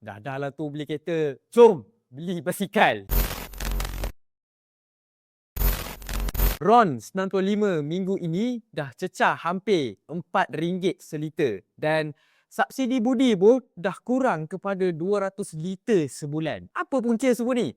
Dah lah tu beli kereta. Jom beli basikal. RON 95 minggu ini dah cecah hampir RM4 seliter. Dan subsidi budi pun dah kurang kepada 200 liter sebulan. Apa punca semua ni?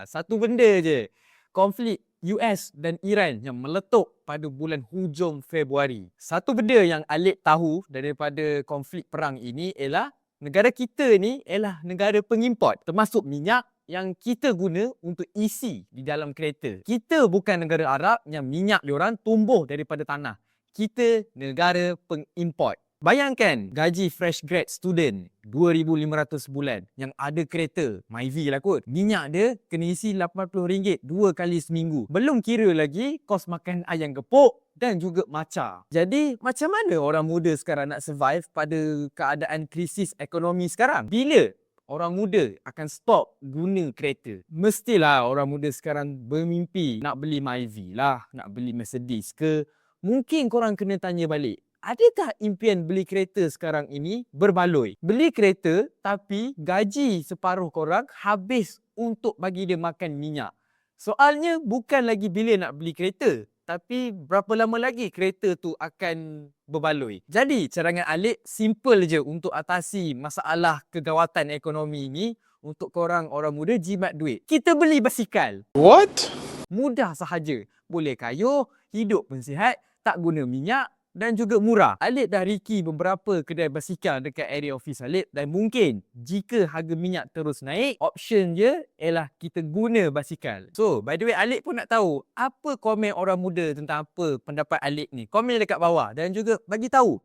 Satu benda je. Konflik US dan Iran yang meletup pada bulan hujung Februari. Satu benda yang Alik tahu daripada konflik perang ini ialah negara kita ni ialah negara pengimport, termasuk minyak yang kita guna untuk isi di dalam kereta. Kita bukan negara Arab yang minyak diorang tumbuh daripada tanah. Kita negara pengimport. Bayangkan gaji fresh grad student RM2,500 sebulan yang ada kereta, Myvi lah kot. Minyak dia kena isi RM80 2 kali seminggu. Belum kira lagi kos makan ayam gepuk dan juga maca. Jadi macam mana orang muda sekarang nak survive pada keadaan krisis ekonomi sekarang? Bila orang muda akan stop guna kereta? Mestilah orang muda sekarang bermimpi nak beli Myvi lah, nak beli Mercedes ke. Mungkin korang kena tanya balik, adakah impian beli kereta sekarang ini berbaloi? Beli kereta tapi gaji separuh korang habis untuk bagi dia makan minyak. Soalnya bukan lagi bila nak beli kereta, tapi berapa lama lagi kereta tu akan berbaloi. Jadi cadangan Alik simple je untuk atasi masalah kegawatan ekonomi ini. Untuk korang orang muda jimat duit, kita beli basikal. What? Mudah sahaja. Boleh kayuh, hidup pun sihat, tak guna minyak dan juga murah. Alik dah riki beberapa kedai basikal dekat area office Alik dan mungkin jika harga minyak terus naik, option je ialah kita guna basikal. So, by the way, Alik pun nak tahu apa komen orang muda tentang apa pendapat Alik ni. Komen dekat bawah dan juga bagi tahu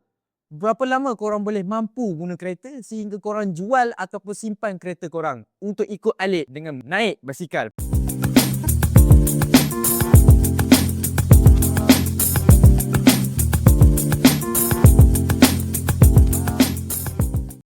berapa lama korang boleh mampu guna kereta sehingga korang jual ataupun simpan kereta korang untuk ikut Alik dengan naik basikal.